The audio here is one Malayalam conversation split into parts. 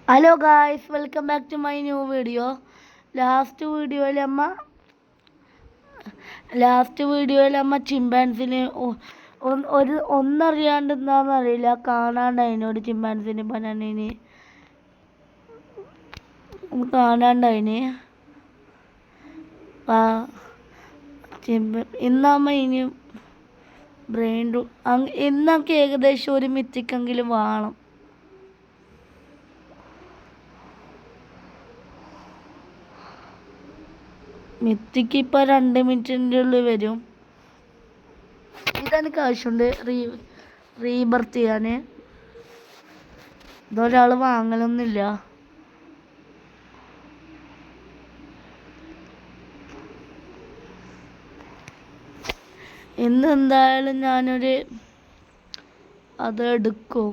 Hello guys, welcome back to my new video. Last വീഡിയോയിൽ അമ്മ ചിമ്പാൻസിന് ഒന്നറിയാണ്ട് എന്താണെന്നറിയില്ല കാണാണ്ടായിന്. ഒരു ചിമ്പാൻസിന് ബനാനേന് കാണാണ്ടായിന്. ഇന്നമ്മ ഇനിയും ഇന്നൊക്കെ ഏകദേശം ഒരു മിത്തിക്കെങ്കിലും വേണം. മിത്തിക്ക് ഇപ്പോൾ 2 മിനിറ്റിൻ്റെ ഉള്ളിൽ വരും. ഇതെനിക്ക് ആവശ്യമുണ്ട് റീബർത്ത് ചെയ്യാൻ. ഇതൊരാൾ വാങ്ങലൊന്നുമില്ല. ഇന്ന് എന്തായാലും അത് എടുക്കും.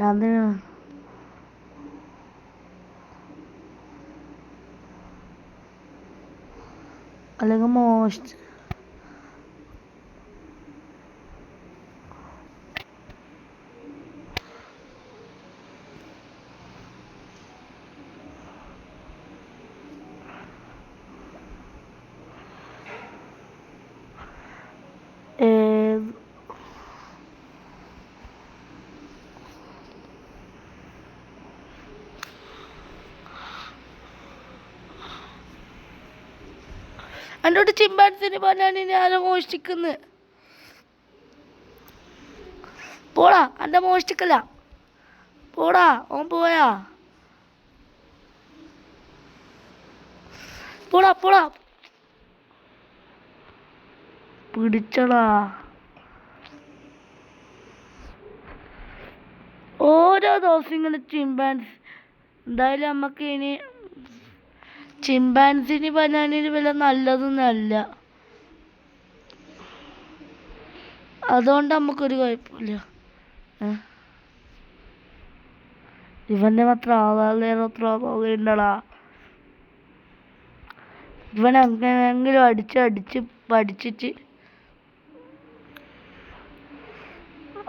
അല്ലെങ്കിൽ എന്നോട് ചിമ്പാൻസിന് പറഞ്ഞാൽ ഞാനും മോഷ്ടിക്കുന്നു. പോടാ, എൻ്റെ മോഷ്ടിക്കല്ല. പോടാ, ഓൻ പോയാ. പോടാ പോടാ, പിടിച്ചടാ. ഓരോ ദിവസം ഇങ്ങനെ എന്തായാലും നമുക്ക് ഇനി ചിമ്പാൻസിന് ബനാനയിൽ വില നല്ലതൊന്നല്ല. അതുകൊണ്ട് നമുക്കൊരു കുഴപ്പമില്ല. ഇവൻ്റെ മാത്രം ആവാറുണ്ടടാ. ഇവൻ എങ്ങനെയെങ്കിലും അടിച്ച് പഠിച്ചിട്ട്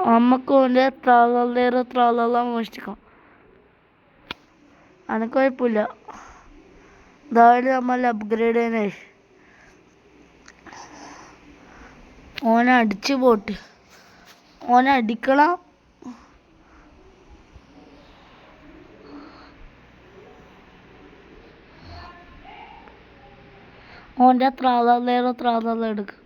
നമുക്ക് ഓൻ്റെ ത്രാള മോഷ്ടിക്കാം. അനക്ക് കുഴപ്പമില്ല. എന്തായാലും നമ്മൾ അപ്ഗ്രേഡ് ചെയ്യാനേ. ഓനടിച്ച് പോട്ട്. ഓനടിക്കണം. ഓൻ്റെ ത്രാള എടുക്കും.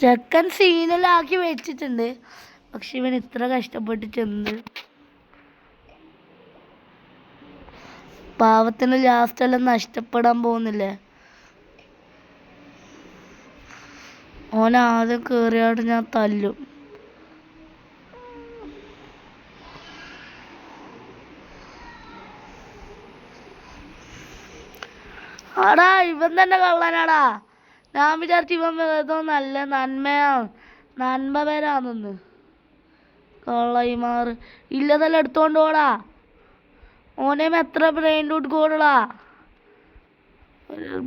ചെക്കൻ സീനെല്ലാം ആക്കി വെച്ചിട്ടുണ്ട്. പക്ഷെ ഇവൻ ഇത്ര കഷ്ടപ്പെട്ട് ചെന്ന് പാവത്തിന് ലാസ്റ്റെല്ലാം നഷ്ടപ്പെടാൻ പോകുന്നില്ലേ. ഓനാദ്യം കയറിയാട് ഞാൻ തല്ലും. ആടാ, ഇവൻ തന്നെ കള്ളനാടാ. ഞാൻ വിചാരിച്ചു ഇവൻ ഏതോ നല്ല നന്മ പേരാണെന്ന്. കള്ളയിമാർ ഇല്ലതെല്ലാം എടുത്തോണ്ട് പോടാ. ഓനേം എത്ര ബ്രെയിൻ റൂട്ട് കോഡടാ.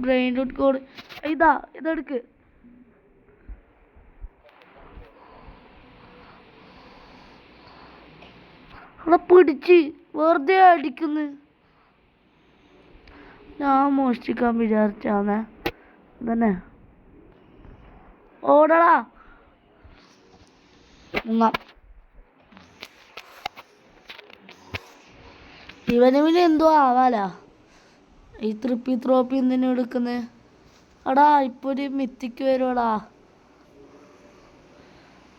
ബ്രെയിൻ റൂട്ട് കോഡ് ഇതെടുക്ക്. അവിടെ പിടിച്ച് വെറുതെ അടിക്കുന്നു. ഞാൻ മോഷ്ടിക്കാൻ വിചാരിച്ചാന്നേ തന്നെ. ഓടടാ. ഇവന് എന്തോ ആവാലാ. ഈ ത്രോപ്പി എന്തിനും എടുക്കുന്നത്. അടാ, ഇപ്പൊ ഒരു മിത്തിക്ക് വരുവാടാ.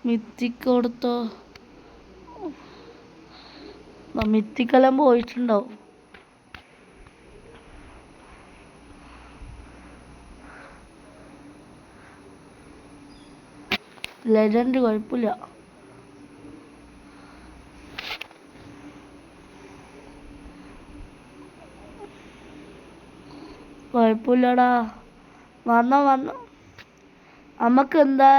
മിത്തിക്ക് കൊടുത്തോ. മിത്തിക്കെല്ലാം പോയിട്ടുണ്ടാവും. ലെജൻഡ് കുഴപ്പമില്ല. കുഴപ്പമില്ലടാ. വന്നോ നമുക്ക് എന്താ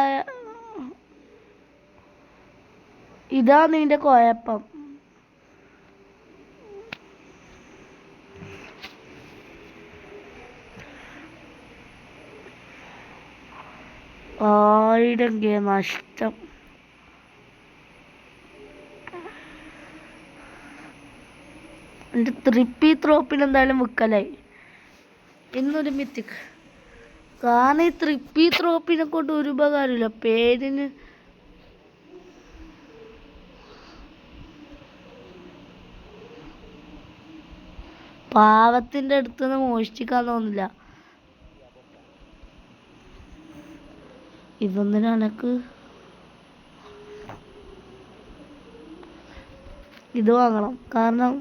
ഇതാ നിന്റെ കുഴപ്പം. 1000 നഷ്ടം. എൻ്റെ 3P ത്രോപ്പിന് എന്തായാലും വിൽക്കലായി. ഇന്നൊരു മിത്തിക്ക്. കാരണം ഈ 3P ത്രോപ്പിനെ കൊണ്ട് ഒരു ഉപകാരമില്ല. പേരിന് പാവത്തിൻ്റെ അടുത്തുനിന്ന് മോഷ്ടിക്കാൻ തോന്നില്ല. ഇതൊന്നിനും എനക്ക് ഇത് വാങ്ങണം. കാരണം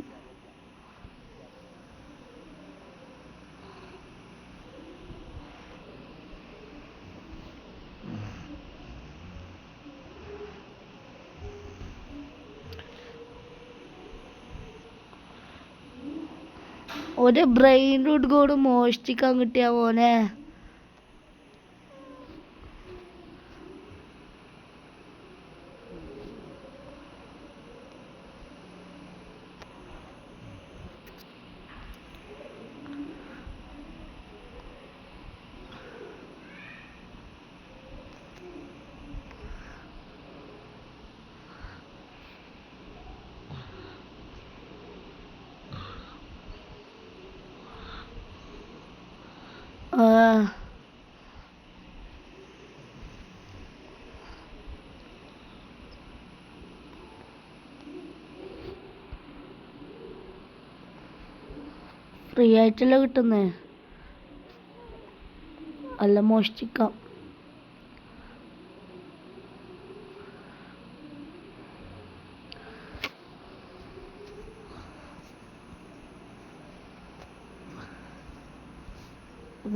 ഒരു ബ്രെയിൻ റൂട്ട് കൂടെ മോഷ്ടിക്കാൻ കിട്ടിയ മോനെ. ഫ്രീ ആയിട്ടല്ല കിട്ടുന്നേ. അല്ല മോഷ്ടിക്കാം.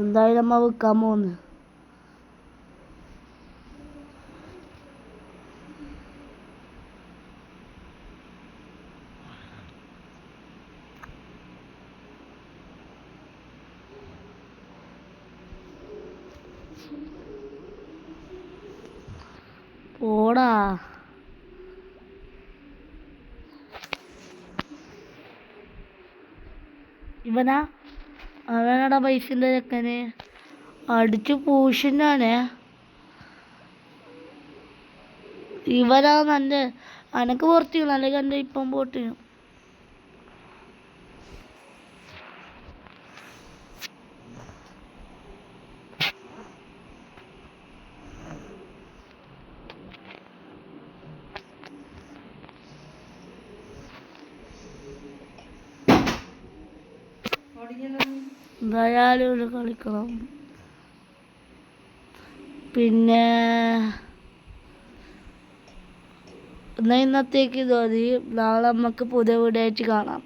എന്തായാലും നമ്മ വിൽക്കാൻ പോകുന്നു. പോടാ. ഇവനാ അവനടാ പൈസൻ്റെ ചെക്കന് അടിച്ചു പൂശിനാനെ. ഇവനാ നല്ല അനക്ക് പുറത്തു അല്ലെങ്കിൽ എൻ്റെ ഇപ്പം പോട്ടിനും. എന്തായാലും ഇവിടെ കളിക്കണം. പിന്നെ എന്നാൽ ഇന്നത്തേക്ക് ഇത് മതി. നാളെ നമുക്ക് പുതിയ വീഡിയോ ആയിട്ട് കാണാം.